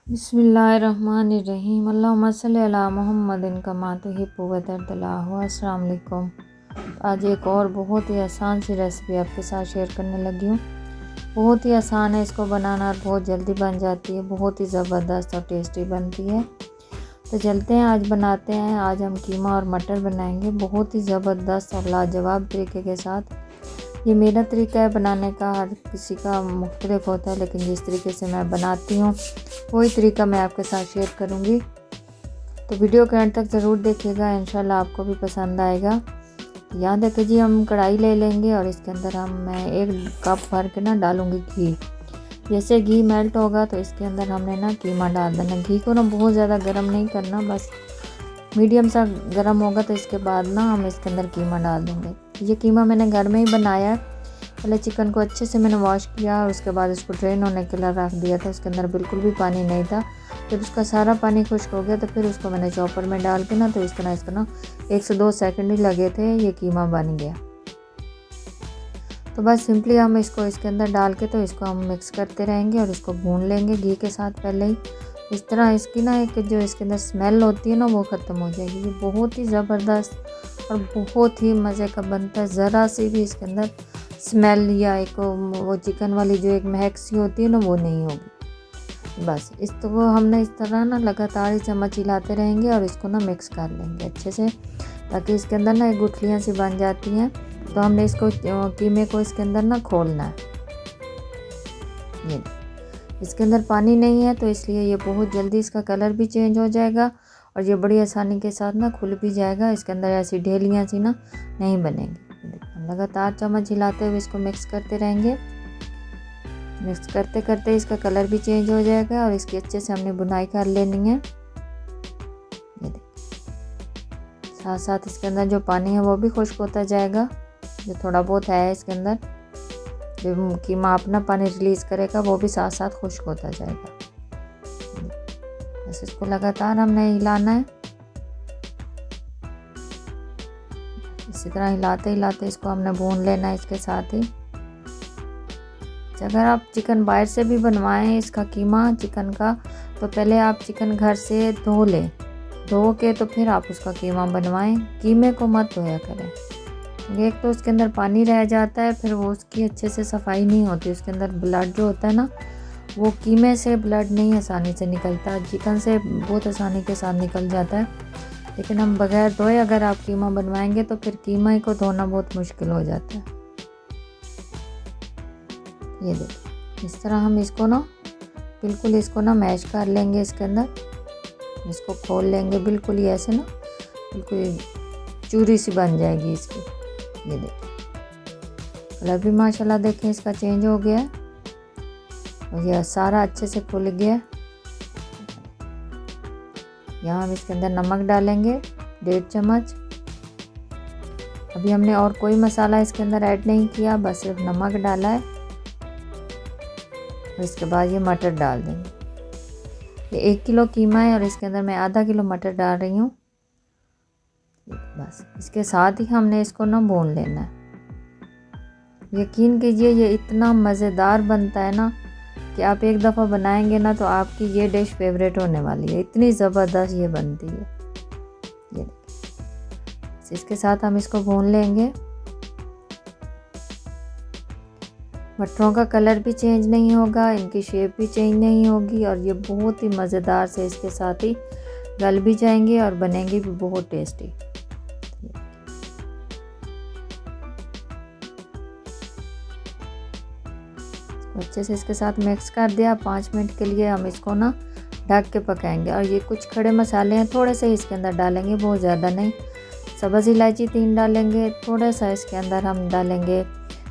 बिस्मिल्लाहिर्रहमानिर्रहीम अल्लाहुम्मा सल्ली अला मुहम्मदिन कमा तुहिब्बु व तर्दल्लाहु। अस्सलाम वालेकुम। आज एक और बहुत ही आसान सी रेसिपी आपके साथ शेयर करने लगी हूँ। बहुत ही आसान है इसको बनाना और बहुत जल्दी बन जाती है, बहुत ही ज़बरदस्त और टेस्टी बनती है। तो चलते हैं, आज बनाते हैं। आज हम कीमा और मटर बनाएंगे बहुत ही ज़बरदस्त और लाजवाब तरीके के साथ। ये मेरा तरीका है बनाने का, हर किसी का मुख्तलिफ होता है, लेकिन जिस तरीके से मैं बनाती हूँ वही तरीका मैं आपके साथ शेयर करूँगी। तो वीडियो के अंत तक ज़रूर देखिएगा, इंशाल्लाह आपको भी पसंद आएगा। यहाँ देखिए जी, हम कढ़ाई ले लेंगे और इसके अंदर मैं 1 कप भर के डालूँगी घी। जैसे घी मेल्ट होगा तो इसके अंदर हमने कीमा डाल देना। घी को बहुत ज़्यादा गर्म नहीं करना, बस मीडियम सा गर्म होगा तो इसके बाद हम इसके अंदर कीमा डाल देंगे। ये कीमा मैंने घर में ही बनाया है। पहले चिकन को अच्छे से मैंने वॉश किया और उसके बाद इसको ड्रेन होने के लिए रख दिया था। उसके अंदर बिल्कुल भी पानी नहीं था। जब उसका सारा पानी खुश्क हो गया तो फिर उसको मैंने चॉपर में डाल के तो इस तरह इसको 1 से 2 सेकंड ही लगे थे, ये कीमा बन गया। तो बस सिंपली हम इसको इसके अंदर डाल के तो इसको हम मिक्स करते रहेंगे और इसको भून लेंगे घी के साथ पहले ही। इस तरह इसकी एक जो इसके अंदर स्मेल होती है वो ख़त्म हो जाएगी। ये बहुत ही ज़बरदस्त और बहुत ही मज़े का बनता है। ज़रा सी भी इसके अंदर स्मेल या एक वो चिकन वाली जो एक महक सी होती है वो नहीं होगी। बस वो हमने इस तरह लगातार ही चम्मच हिलाते रहेंगे और इसको मिक्स कर लेंगे अच्छे से, ताकि इसके अंदर एक गुठलियाँ सी बन जाती हैं। तो हमने इसको कीमे को इसके अंदर खोलना है। ये इसके अंदर पानी नहीं है तो इसलिए ये बहुत जल्दी इसका कलर भी चेंज हो जाएगा और ये बड़ी आसानी के साथ खुल भी जाएगा। इसके अंदर ऐसी ढेलियाँ सी नहीं बनेंगी। हम लगातार चम्मच हिलाते हुए इसको मिक्स करते रहेंगे। मिक्स करते करते इसका कलर भी चेंज हो जाएगा और इसकी अच्छे से हमने बुनाई कर लेनी है। ये देखिए, साथ साथ इसके अंदर जो पानी है वो भी खुश्क होता जाएगा। जो थोड़ा बहुत है इसके अंदर, जो कीमा अपना पानी रिलीज़ करेगा वो भी साथ साथ खुश्क होता जाएगा। बस इसको लगातार हमने हिलाना है। इसी तरह हिलाते हिलाते इसको हमने भून लेना है इसके साथ ही। अगर आप चिकन बाहर से भी बनवाएं इसका कीमा चिकन का, तो पहले आप चिकन घर से धो लें। धो के तो फिर आप उसका कीमा बनवाएं। कीमे को मत धोया करें। एक तो उसके अंदर पानी रह जाता है, फिर वो उसकी अच्छे से सफाई नहीं होती। उसके अंदर ब्लड जो होता है वो कीमे से ब्लड नहीं आसानी से निकलता, चिकन से बहुत आसानी के साथ निकल जाता है। लेकिन हम बगैर धोए अगर आप कीमा बनवाएंगे तो फिर कीमा को धोना बहुत मुश्किल हो जाता है। ये देखिए, इस तरह हम इसको बिल्कुल इसको मैश कर लेंगे। इसके अंदर इसको खोल लेंगे बिल्कुल ही ऐसे बिल्कुल चूरी सी बन जाएगी इसकी। ये देखिए, कलर भी माशाल्लाह देखें इसका चेंज हो गया है और यह सारा अच्छे से खुल गया है। यहाँ हम इसके अंदर नमक डालेंगे 1.5 चम्मच। अभी हमने और कोई मसाला इसके अंदर ऐड नहीं किया, बस सिर्फ नमक डाला है। और इसके बाद ये मटर डाल देंगे। ये 1 किलो कीमा है और इसके अंदर मैं आधा किलो मटर डाल रही हूँ। बस इसके साथ ही हमने इसको भून लेना है। यकीन कीजिए ये इतना मज़ेदार बनता है कि आप एक दफ़ा बनाएंगे तो आपकी ये डिश फेवरेट होने वाली है। इतनी ज़बरदस्त ये बनती है। ये देखिए, इसके साथ हम इसको भून लेंगे। मटरों का कलर भी चेंज नहीं होगा, इनकी शेप भी चेंज नहीं होगी और ये बहुत ही मज़ेदार से इसके साथ ही गल भी जाएंगे और बनेंगे भी बहुत टेस्टी। अच्छे से इसके साथ मिक्स कर दिया। 5 मिनट के लिए हम इसको ढक के पकाएंगे। और ये कुछ खड़े मसाले हैं, थोड़े से इसके अंदर डालेंगे, बहुत ज़्यादा नहीं। सब्ज़ इलायची 3 डालेंगे। थोड़ा सा इसके अंदर हम डालेंगे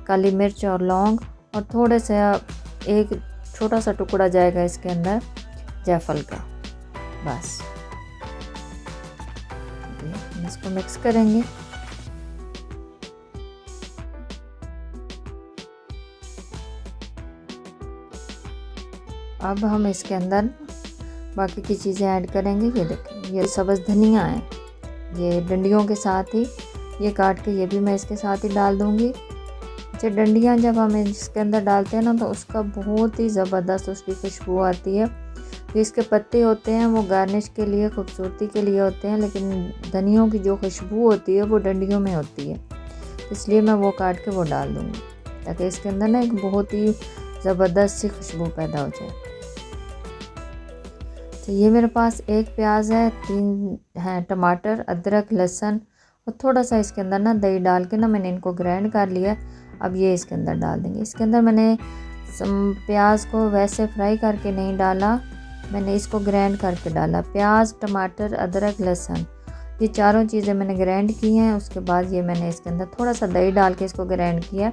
काली मिर्च और लौंग और थोड़े सा एक छोटा सा टुकड़ा जाएगा इसके अंदर जायफल का। बस इसको मिक्स करेंगे। अब हम इसके अंदर बाकी की चीज़ें ऐड करेंगे। ये देखिए, ये सब्ज़ धनिया है, ये डंडियों के साथ ही ये काट के ये भी मैं इसके साथ ही डाल दूँगी। अच्छा, डंडियाँ जब हम इसके अंदर डालते हैं तो उसका बहुत ही ज़बरदस्त उसकी खुशबू आती है। जो इसके पत्ते होते हैं वो गार्निश के लिए, खूबसूरती के लिए होते हैं, लेकिन धनियों की जो खुशबू होती है वो डंडियों में होती है, इसलिए मैं वो काट के वो डाल दूँगी ताकि इसके अंदर ना एक बहुत ही ज़बरदस्त सी खुशबू पैदा हो जाए। तो ये मेरे पास 1 प्याज है, 3 हैं टमाटर, अदरक, लहसुन और थोड़ा सा इसके अंदर ना दही डाल के ना मैंने इनको ग्राइंड कर लिया। अब ये इसके अंदर डाल देंगे। इसके अंदर मैंने प्याज को वैसे फ्राई करके नहीं डाला, मैंने इसको ग्राइंड करके डाला। प्याज, टमाटर, अदरक, लहसुन ये चारों चीज़ें मैंने ग्राइंड की हैं। उसके बाद ये मैंने इसके अंदर थोड़ा सा दही डाल के इसको ग्राइंड किया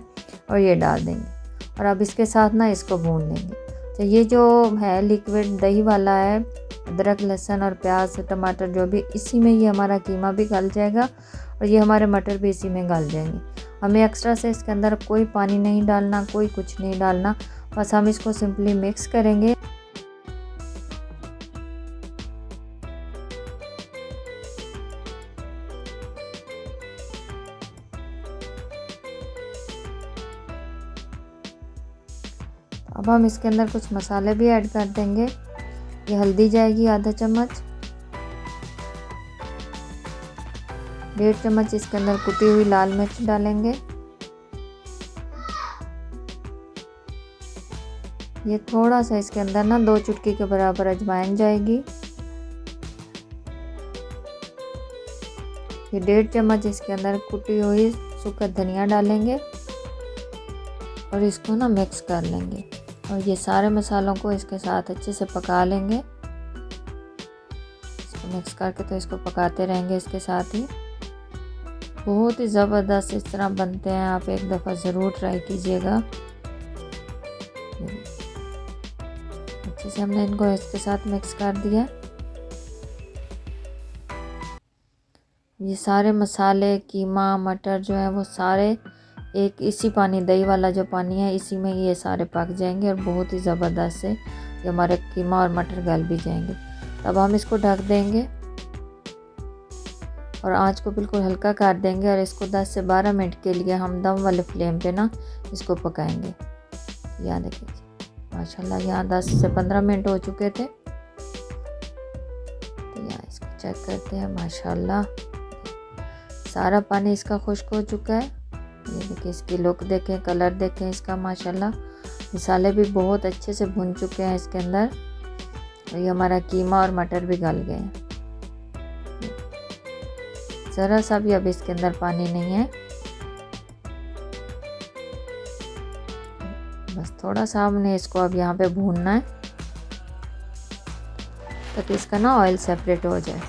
और ये डाल देंगे और अब इसके साथ ना इसको भून लेंगे। तो ये जो है लिक्विड दही वाला है, अदरक, लहसुन और प्याज, टमाटर जो भी, इसी में ये हमारा कीमा भी गल जाएगा और ये हमारे मटर भी इसी में गल जाएंगे। हमें एक्स्ट्रा से इसके अंदर कोई पानी नहीं डालना, कोई कुछ नहीं डालना, बस हम इसको सिंपली मिक्स करेंगे। अब हम इसके अंदर कुछ मसाले भी ऐड कर देंगे। ये हल्दी जाएगी आधा चम्मच, 1.5 चम्मच इसके अंदर कुटी हुई लाल मिर्च डालेंगे। ये थोड़ा सा इसके अंदर ना 2 चुटकी के बराबर अजवाइन जाएगी। ये 1.5 चम्मच इसके अंदर कुटी हुई सूखा धनिया डालेंगे और इसको ना मिक्स कर लेंगे और ये सारे मसालों को इसके साथ अच्छे से पका लेंगे। इसको मिक्स करके तो इसको पकाते रहेंगे इसके साथ ही। बहुत ही ज़बरदस्त इस तरह बनते हैं, आप एक दफ़ा ज़रूर ट्राई कीजिएगा। अच्छे से हमने इनको इसके साथ मिक्स कर दिया। ये सारे मसाले, कीमा, मटर जो है वो सारे एक इसी पानी, दही वाला जो पानी है, इसी में ये सारे पक जाएंगे और बहुत ही ज़बरदस्त से ये हमारे कीमा और मटर गल भी जाएंगे। तब हम इसको ढक देंगे और आंच को बिल्कुल हल्का कर देंगे और इसको 10 से 12 मिनट के लिए हम दम वाले फ्लेम पे ना इसको पकाएंगे। यहाँ देखिए माशाल्लाह, यहाँ 10 से 15 मिनट हो चुके थे। तो यहाँ इसको चेक करते हैं, माशाल्लाह सारा पानी इसका खुश्क हो चुका है। ये देखिए इसकी लुक देखें, कलर देखें इसका, माशाल्लाह मसाले भी बहुत अच्छे से भुन चुके हैं इसके अंदर और ये हमारा कीमा और मटर भी गल गए हैं। ज़रा सा भी अब इसके अंदर पानी नहीं है, बस थोड़ा सा हमने इसको अब यहाँ पे भूनना है ताकि इसका ना ऑयल सेपरेट हो जाए।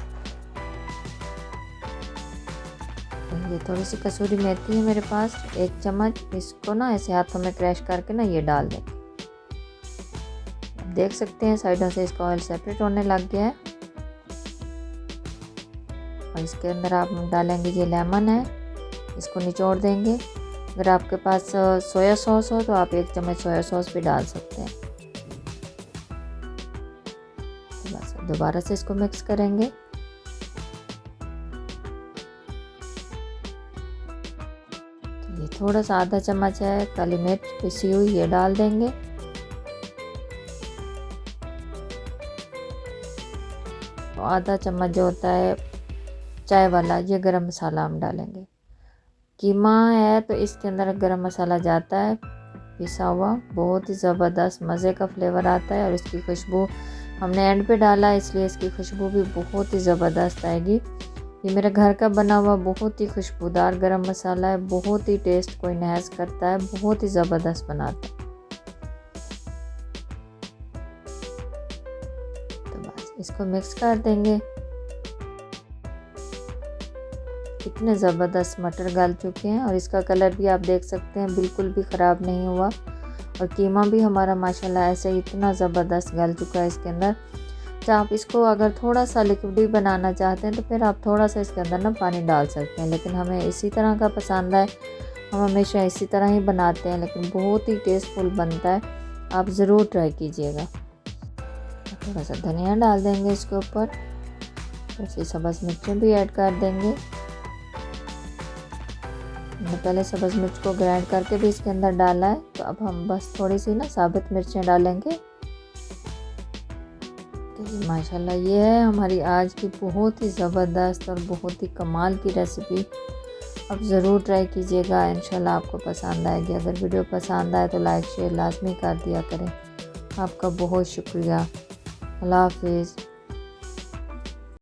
ये थोड़ी सी कसूरी मेथी है मेरे पास, 1 चम्मच, इसको ना ऐसे हाथों में क्रैश करके ना ये डाल दें। देख सकते हैं साइडों से इसका ऑयल सेपरेट होने लग गया है और इसके अंदर आप डालेंगे ये लेमन है, इसको निचोड़ देंगे। अगर आपके पास सोया सॉस हो तो आप 1 चम्मच सोया सॉस भी डाल सकते हैं। तो बस दोबारा से इसको मिक्स करेंगे। तो ये थोड़ा सा आधा चम्मच है काली मिर्च पिसी हुई, ये डाल देंगे। तो आधा चम्मच जो होता है चाय वाला, ये गरम मसाला हम डालेंगे। कीमा है तो इसके अंदर गरम मसाला जाता है पिसा हुआ, बहुत ही ज़बरदस्त मज़े का फ्लेवर आता है और इसकी खुशबू हमने एंड पे डाला है इसलिए इसकी खुशबू भी बहुत ही ज़बरदस्त आएगी। ये मेरे घर का बना हुआ बहुत ही खुशबूदार गरम मसाला है, बहुत ही टेस्ट को इन्हेंस करता है, बहुत ही ज़बरदस्त बनाता है। तो बस इसको मिक्स कर देंगे। कितने ज़बरदस्त मटर गल चुके हैं और इसका कलर भी आप देख सकते हैं बिल्कुल भी ख़राब नहीं हुआ और कीमा भी हमारा माशाल्लाह ऐसे ही इतना ज़बरदस्त गल चुका है इसके अंदर। तो आप इसको अगर थोड़ा सा लिक्विडी बनाना चाहते हैं तो फिर आप थोड़ा सा इसके अंदर ना पानी डाल सकते हैं, लेकिन हमें इसी तरह का पसंद है, हम हमेशा इसी तरह ही बनाते हैं, लेकिन बहुत ही टेस्टफुल बनता है, आप ज़रूर ट्राई कीजिएगा। थोड़ा सा धनिया डाल देंगे इसके ऊपर, थोड़ी सब्ज़ मिर्चें भी ऐड कर देंगे। हमने पहले सब्ज़ मिर्च को ग्राइंड करके भी इसके अंदर डाला है, तो अब हम बस थोड़ी सी ना साबुत मिर्चें डालेंगे। ओके जी, माशाल्लाह ये है हमारी आज की बहुत ही ज़बरदस्त और बहुत ही कमाल की रेसिपी। अब ज़रूर ट्राई कीजिएगा, इंशाल्लाह आपको पसंद आएगी। अगर वीडियो पसंद आए तो लाइक शेयर लाजमी कर दिया करें। आपका बहुत शुक्रिया। अल्लाह हाफिज़।